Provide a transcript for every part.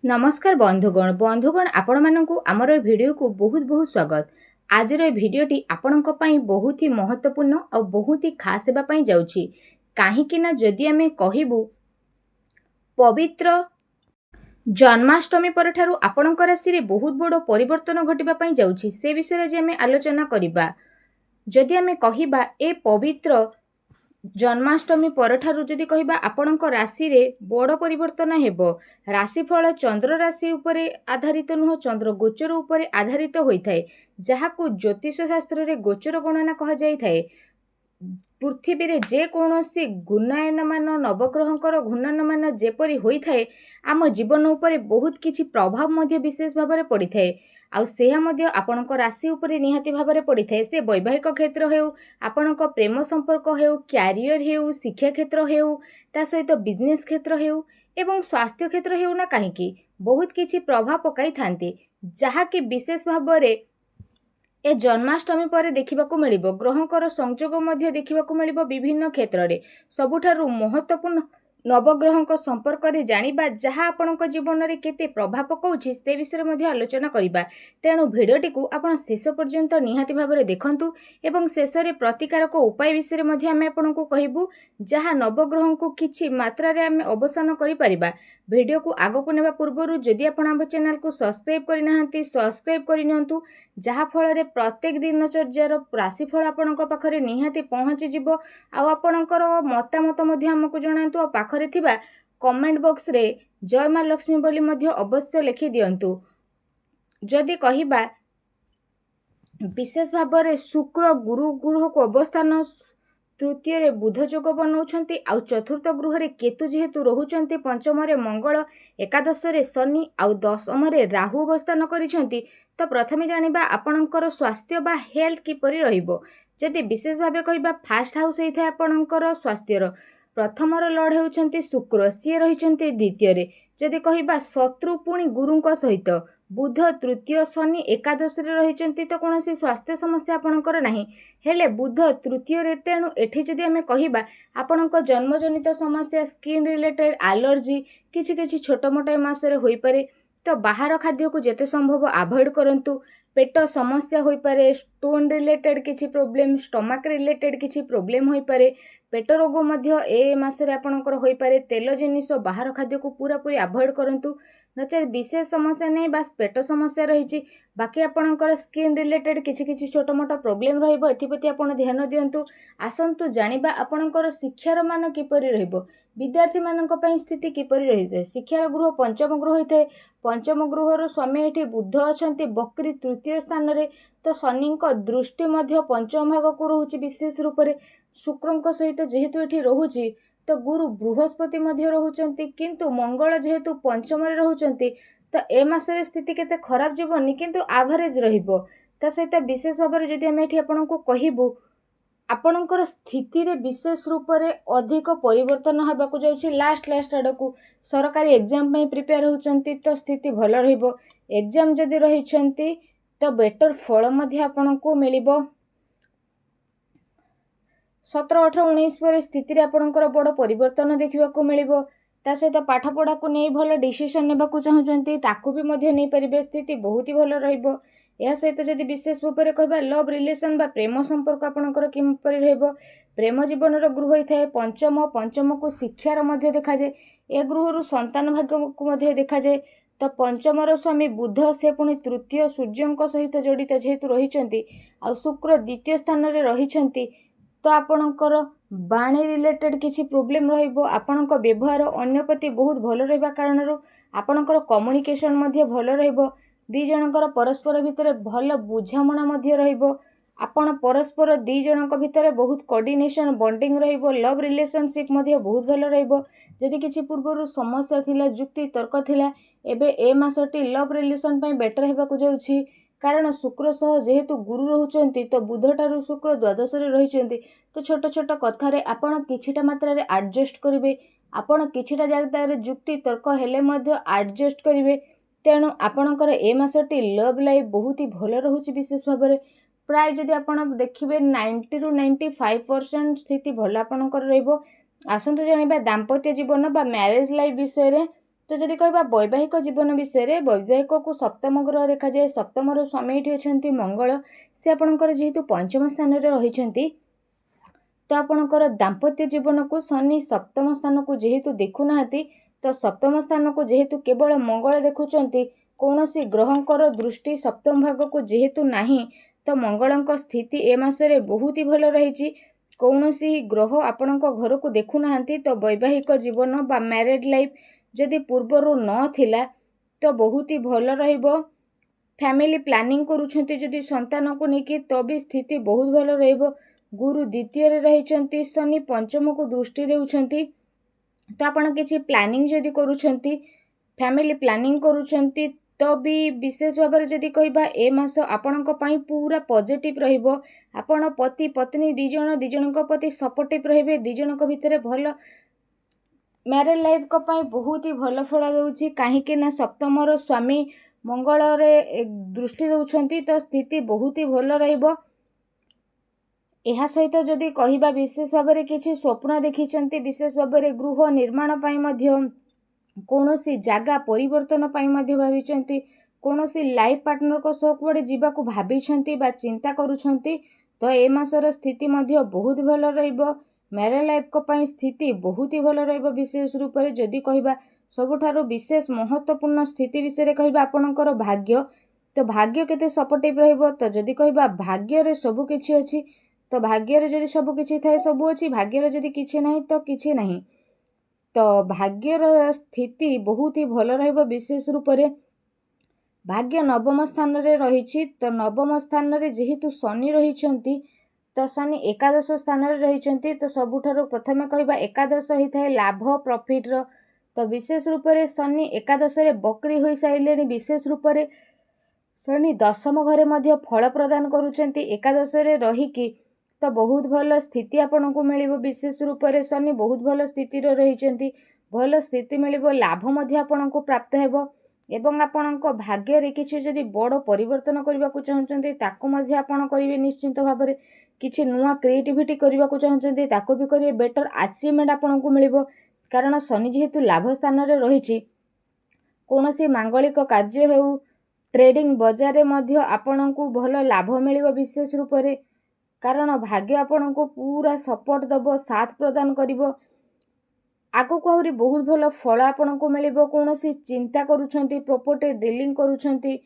नमस्कार बंधुगण आपण मानकु आमर भिडियो को बहुत बहुत स्वागत। आज भिडियोटी आपणक पई बहुत ही महत्वपूर्ण और बहुत ही खास हेबा पई जाउछि। काहेकि ना जदि आमे कहिबु पवित्र जन्माष्टमी पर ठारू आपणक राशि रे बहुत बड़ परिवर्तन घटिबा पई जाउछि। से विषय जे आमे आलोचना करिबा। जदि आमे कहिबा ए पवित्र जन्माष्टमी परठारु जदि कहिबा आपणक राशि रे बड़ परिवर्तन हेबो। राशिफल चंद्र राशि उपरे आधारित नुह, चंद्र गोचर उपरे आधारित होइथाय, जाहाकु ज्योतिष शास्त्र रे गोचर गणना कहा जाइथाय। पृथ्वी रे जे कोनोसी घूर्णयन मान नवग्रहंकर घूर्णन मान जेपरि होइथाय, आम जीवन उपरे बहुत किछि प्रभाव मध्य विशेष भाबरे पड़िथाय। आउ सेहा मध्य आपणक राशि उपरे निहाती भाबरे पड़िथाय। से वैवाहिक क्षेत्र हेउ, आपणक प्रेम संपर्क हेउ, क्यारियर हेउ, शिक्षा क्षेत्र हेउ, ता सहित बिजनेस क्षेत्र हेउ एवं स्वास्थ्य क्षेत्र हेउ ना काहेकि बहुत किछि प्रभाव पकाई थांती, जहाकि विशेष भाबरे ए जन्माष्टमी पर देखिबाकू मिलिबो। ग्रहंकर संयोग मध्य देखिबाकू मिलिबो विभिन्न क्षेत्र रे। सबुठारु महत्वपूर्ण नवग्रहंक संपर्क रे जानिबा, जहा आपणक जीवन रे केते प्रभाव पकाउछि से विषय मध्य आलोचना करिबा। तेणु भिडियोटी को आपण शेष पर्यंत निहाती भाबरे देखंतु एवं शेष रे प्रतिकारक उपाय विषय मध्य आमे आपणकू कहिबु, जहा नवग्रहंकू किछि मात्रा रे आमे अवसान करि परिबा। भिडियो को आगो को नेबा पूर्वरु जदि आपण आम चैनल को सब्सक्राइब करि नाहंती, सब्सक्राइब करि नियंतु, जहा फल रे प्रत्येक दिनचर्यार राशिफल आपणक पाखरे निहाती पहुँची जिवो। आ आपणकर मतामत मध्य हमकु जणांतु। आ पाखरे थिबा कमेंट बॉक्स रे जय मां लक्ष्मी बोली मध्य अवश्य लिखि दियंतु। जदि कहिबा विशेष भाबरे शुक्र गुरु ग्रह को अवस्थान तृतीय रे बुध जोग बनाउछंती, आउ चतुर्थ गृह रे केतु जेहेतु रहुचंती, पंचम रे मंगल, एकादश रे शनि आउ दशम रे राहु अवस्थान करिसंती। तो प्रथमे जानिबा आपणकर स्वास्थ्य बा हेल्थ किपरि रहिबो। जदि विशेष भाबे कहिबा फास्ट हाउस हेइथाय आपणकर स्वास्थ्यर, प्रथमर लॉर्ड हेउचंती शुक्र, सी रहिचंती द्वितीय रे। जदि कहिबा शत्रु पुणी गुरुंक सहित बुध तृतीय, शनि एकादश रे रहिचंती, तो कोनोसी स्वास्थ्य समस्या आपणकर नाही। हेले बुध तृतीय रे, तेणु एठी जदि आमे कहिबा आपणक जन्मजनित समस्या, स्किन रिलेटेड एलर्जी किछि किछि छोट मोट मासरे होई पारे। तो बाहर खाद्य को जेते संभव अवॉइड करंतु। पेट समस्या होई पारे, स्टोन रिलेटेड किछि प्रॉब्लम, स्टमक रिलेटेड किछि प्रॉब्लम होई पारे, पेट रोग मध्य ए मासरे आपणकर होई पारे। तेल जिनिस बाहर खाद्य को पूरा पूरी अवॉइड करंतु। नचे विशेष समस्या नहीं, बस पेट समस्या रही, बाकी आपणकर स्किन रिलेटेड किछि किछि छोट मोट प्रॉब्लम रहिबो। एथिप्रति आपण ध्यान दियंतु। आसंतु जानिबा आपणकर शिक्षार मान किपरि रहिबो, विद्यार्थी मानक पई स्थिति किपरि रहिते। शिक्षार गृह पंचम गृह होइते। पंचम गृहर स्वामी एठी बुध अछंती बक्री तृतीय स्थान रे। तो शनिक दृष्टि मध्य पंचम भाग को रहुछि विशेष रूप रे। शुक्रंक सहित जेहेतु एठी रहुछि, तो गुरु बृहस्पति मध्य रहुचंती, किंतु मंगल जेहेतु पंचम रे रहुचंती, तो ए मासरे स्थिति केते खराब जीवनी, किंतु एवरेज रहिबो। ता सहित विशेष भाव में जदि आमे एठी आपनको कहिबु, आपणकर स्थिति रे विशेष रूप रे अधिक परिवर्तन हेबाकू जाउछि। लास्ट आडकू सरकारी एग्जाम पई प्रिपेयर होचंती, तो स्थिति भल रहिबो। एग्जाम जदि रहिचंती, तो बेटर फल मध्य आपनको मिलिबो। 17, 18, 19 पर स्थिति रे आपनकर बड़ परिवर्तन देखिबाकू मिलिबो। ता सहित पाठ पढ़ा को नहीं भल डिसीजन नेबाकू चाहुचंती, ताकू भी मध्य नहीं परिबे। स्थिति बहुत ही भल रहिबो। या सहित जदि विशेष रूप से कहबा लव रिलेशन बा प्रेम संपर्क आपणकर किपरि रहइबो। प्रेम जीवन ग्रह होइथाय पंचम। पंचम को शिक्षार मध्य देखा जाए। ए गृह संतान भाग्य को मध्य देखा जाए। तो पंचमर स्वामी बुध, से पुणी तृतीय सूर्यंक सहित जड़ित जेहेतु रहिचंती, आ शुक्र द्वितीय स्थान रे रहिचंती, तो आपणकर बाणी रिलेटेड किसी प्रॉब्लम रहिबो। आपणक व्यवहार अन्य प्रति बहुत भल रहिबा कारणरू आपणकर कम्युनिकेशन मध्य भल रहिबो। दी जनकर परस्पर भितर भल बुझामणा मध्य रहिबो। आपण परस्पर दी जनक भितर बहुत कोऑर्डिनेशन बॉन्डिंग रहिबो। लव रिलेशनशिप मध्य बहुत भल रहिबो। जदि किछि पूर्वरु समस्या थिला, जुक्ति तर्क थिला, एबे ए मासटी लव रिलेशन पई बेटर हेबाकू जाउछि। कारण शुक्र सह जेहेतु गुरु रहुचंती, तो बुधटारु शुक्र द्वादश रे रहिचंती, तो छोट छोट कथारे आपण किछिटा मात्रा रे एडजस्ट करिवे। आपण किछिटा जगह जुक्ति तर्क हेले मध्य एडजस्ट करिवे। तेणु आपणकर ए मासटी लव लाइफ बहुत ही भल रहुछि। विशेष भाव में प्राय जदि आपण देखिबे 90 ରୁ 95% स्थिति भल आपणकर रहइबो। आसंतु जानिबा दाम्पत्य जीवन बा मैरिज लाइफ विषय रे। तो जदि कहबा वैवाहिक जीवन विषय वैवाहिक को सप्तम ग्रह देखा जाए सप्तम स्वामी ये अच्छा मंगल से आपणकर जेहेतु पंचम स्थान में रही तो आपणकर दाम्पत्य जीवन को शनि सप्तम स्थान को जेहेतु देखुना तो सप्तम स्थान को जेहेतु केवल मंगल देखुंट कौन सी ग्रहंकर दृष्टि सप्तम भाग को जेहेतु नहीं तो मंगल स्थिति ए मासरे बहुत ही भल रही कौन सी ग्रह आपण घर को देखुना तो वैवाहिक जीवन बा मैरिड लाइफ जदि पूर्वर न थिला तो बहुत ही भल रहिबो। फैमिली प्लानिंग करूछंती जदि संतान को लेकिन तो भी स्थिति बहुत भल रहिबो। गुरु द्वितीय रे रहिचंती शनि पंचम को दृष्टि देउछंती तो आपण किछि प्लानिंग जदि करूछंती फैमिली प्लानिंग करूछंती तो भी विशेष भाव में जदि कहबा ए मास आपणक पई पूरा पॉजिटिव रहिबो। आपण पति पत्नी दिजणक प्रति सपोर्टिव रहिबे। दिजणक भितरे भल मैरिड लाइफ को पई बहुत ही भल फल दउछि काहेकि ना सप्तम स्वामी मंगल रे दृष्टि दउछंती तो स्थिति बहुत ही भल रहिबो। एहा सहित जदि कहबा विशेष भाव में किछि स्वप्न देखिचंती विशेष भाव में गृह निर्माण पई मध्य कौनसी जगह परिवर्तन पाई मध्य भाविचंती कौनसी लाइफ पार्टनर को सह कुआडे जीवा को भाविचंती बा चिंता करूछंती तो ए मासर स्थिति मध्य बहुत भल रहिबो। मैरिड लाइफ को पई स्थिति बहुत ही भल रहिबो। विशेष रूप से जदि कहबा सबुठारु विशेष महत्वपूर्ण स्थिति विषय कहबा आपणकर भाग्य तो भाग्य केते सपोर्टिव रहिबो। तो जदि कहबा भाग्य रे सब किछि अछि तो भाग्य रे जदि सब किछि थाए सब अछि भाग्य रे जदि किछि नाही तो किछि नाही तो भाग्यर स्थिति बहुत ही भल रहिबो। विशेष रूप से भाग्य नवम स्थान रे रही तो नवम स्थान रे जेहेतु शनि रही तो शनि एकादश स्थान रे रही तो सबुठारु प्रथमे कहबा एकादश ही थाए लाभ प्रॉफिट रो तो विशेष रूप से शनि एकादश रे बकरी होई साइलेनी। विशेष रूप से शनि दशम घरे मध्य फल प्रदान करूचंती एकादश रे रहीकी तो बहुत भल स्थिति आपन को मिलिबो। विशेष रूप से शनि बहुत भल स्थिति रही भल स्थिति मिलिबो लाभ मध्य आपन को प्राप्त हेबो एवं आपन को भाग्य रे किछि जदि बड़ परिवर्तन करबा को चाहउचंती ताको मध्य आपन करिवे निश्चित भाव में किछि नुआ क्रिएटिविटी करबा को चाहउचंती ताको भी करिवे बेटर अचीवमेंट आपन को मिलिबो कारण शनि जेहेतु लाभ स्थान रे रही कोनोसी मांगलिक कार्य हेउ ट्रेडिंग बाजार रे मध्य आपन को भल लाभ मिलिबो। विशेष रूप से कारण भाग्य आपन को पूरा सपोर्ट दबो साथ प्रदान करिवो आगो को आहुरी बहुत भल फल आपन को मिलिबो। कोनोसी चिंता करूछंती प्रॉपर्टी डीलिंग करूछंती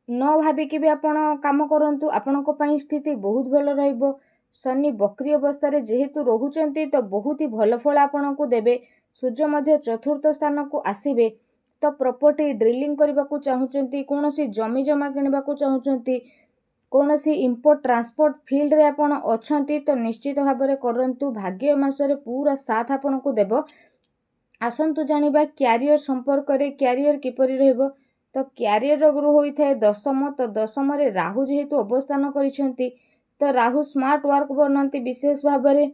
न भाबिकी भी आपन काम करंतु आपन को पई स्थिति बहुत भल रहिबो। शनि बकरी अवस्था रे जेहेतु रहुचंती तो बहुत ही भल फल आपन को देबे। सूर्य मध्य चतुर्थ स्थान को आसीबे तो प्रॉपर्टी डीलिंग करबा को चाहउचंती कोनोसी जमी जमा किनबा को चाहउचंती कौनसी इंपोर्ट ट्रांसपोर्ट फील्ड रे आपण अछंती तो निश्चित भाव में करंतु भाग्य मासरे पूरा साथ आपण को देबो। आसंतु जानिबा कैरियर संपर्क रे कैरियर किपरि रहबो तो कैरियर रो गुरु होई थाए दशम तो दशम रे राहु जेहेतु अवस्थान करिसंती तो राहु स्मार्ट वर्क बनंती। विशेष भाव में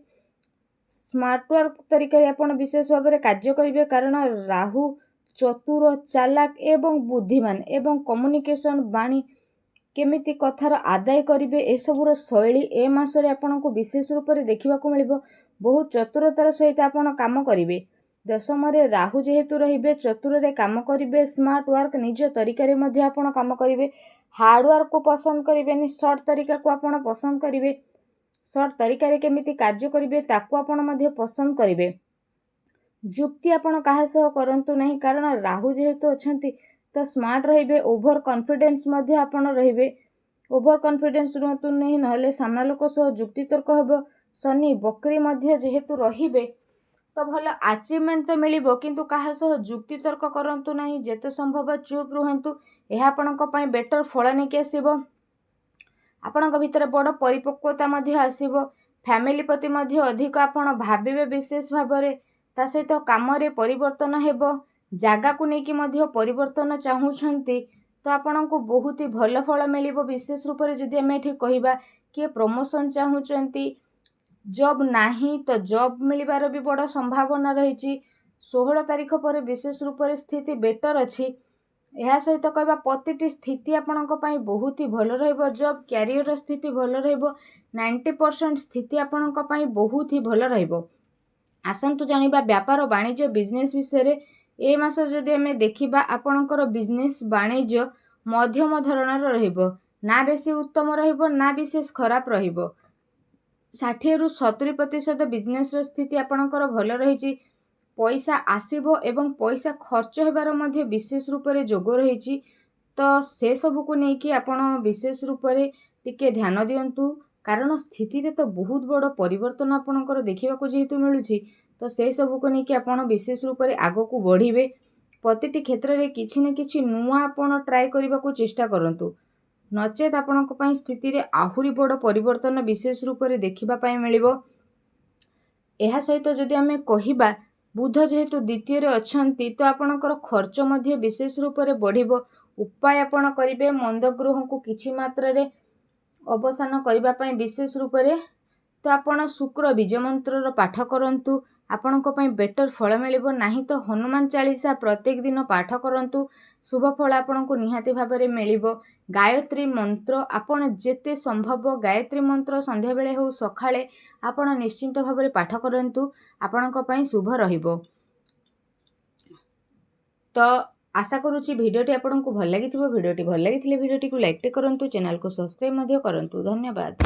स्मार्ट वर्क तरीका रे आपण विशेष भाव में कार्य करिवे कारण राहु चतुर चालाक एवं बुद्धिमान एवं कम्युनिकेशन बाणी केमिति कथार आदाय करिवे ए सबुर शैली ए मासरे आपन को विशेष रूप से देखा मिलिबो। बहुत चतुरतार सहित आपन काम करिवे। दशम रे राहु जेहेतु रहिबे चतुर रे काम करिवे स्मार्ट वर्क निज तरीका रे मध्य आपन काम करिवे। हार्ड वर्क को पसंद करिवेनी शॉर्ट तरीका को आपन पसंद करिवे। शॉर्ट तरीका रे केमिति कार्य करिवे ताको आपन मध्य पसंद करिवे। जुक्ति आपन काहा सह करंतु नहीं कारण राहु जेहेतु अछंती तो स्मार्ट रहिबे। ओभर कॉन्फिडेंस मध्य आपन रहिबे। ओभर कॉन्फिडेंस रुहतु नहीं नहले सामना लोक सह जुक्ति तर्क हेबो। शनि बकरी मध्य जेहेतु रहिबे तो भल अचीवमेंट तो मिलिबो किंतु काहा सह जुक्ति तर्क करंतु नहीं जेते संभव चुप रुहंतु एहा आपनक पई बेटर फल नेके आसीबो। आपनक भितर बड़ परिपक्वता मध्य आसीबो। फैमिली प्रति मध्य अधिक आपण भाबिबे। विशेष भाव में ता सहित काम रे परिवर्तन हेबो। जागा को लेकिन मध्य परिवर्तन चाहूछंती तो आपन को बहुत ही भल फल मिलिबो। विशेष रूप से जदि आमे ठीक कहबा कि प्रमोशन चाहूछंती जॉब नाही तो जॉब मिलिबार भी बड़ संभावना रही। 16 तारीख पर विशेष रूप से स्थिति बेटर अछि। यह सहित कहबा प्रतिटी स्थिति आपन को पई बहुत ही भल रहइबो। जॉब कैरियर स्थिति भल रहइबो। 90% स्थिति आपन को पई बहुत ही भल रहइबो। आसंतु जानिबा व्यापार वाणिज्य बिजनेस विषय रे ए मास जदि आमे देखिबा आपणकर बिजनेस वाणिज्य मध्यम धरणर रहिबो, ना बेसी उत्तम रहिबो ना विशेष खराब रहिबो। 60 ରୁ 70% बिजनेस स्थिति आपणकर भल रहिछि। पैसा आसीबो एवं पैसा खर्च हेबार मध्य विशेष रूप से जोग रही। तो से सब को लेकिन आपण विशेष रूप से टिके ध्यान दियंतु, कारण स्थिति रे तो बहुत बड़ परिवर्तन आपणकर देखा जेहेतु मिलूँ, तो से सब को लेकिन आपण विशेष रूप से आग को बढ़े। प्रतिटी क्षेत्र में किसी न किसी नुआ आपण ट्राए करने को चेष्टा करंतु, नचेत आपण स्थिति रे आहुरी बड़ परिवर्तन विशेष रूप से देखा मिलिबो। एहा सहित जदि आमे कहिबा बुध जेहेतु द्वितीय रे अछंती, तो आपणकर खर्च मध्य विशेष रूप से बढ़िबो। उपाय आपण करिवे मंद ग्रह को किछि मात्रा रे अवसान करबा पई विशेष रूप से, तो आपण शुक्र बीज मंत्र पाठ करंतु, आपणको पई बेटर फल मिलिबो। नाही तो हनुमान चालीसा प्रत्येक दिन पाठ करंतु, शुभ फल आपणको निहाती भाबरे मिलिबो। गायत्री मंत्र आपण जेते संभव गायत्री मंत्र संध्या बेले हो सखाळे आपण निश्चिंत भाबरे पाठ करंतु, आपणको पई शुभ रहिबो। तो आशा करूची भिडियोटी आपको भल लगी। भिडियोटी भल लगी भिडियोटी को लाइक करंतु, चैनल को सब्सक्राइब मध्य करंतु। धन्यवाद।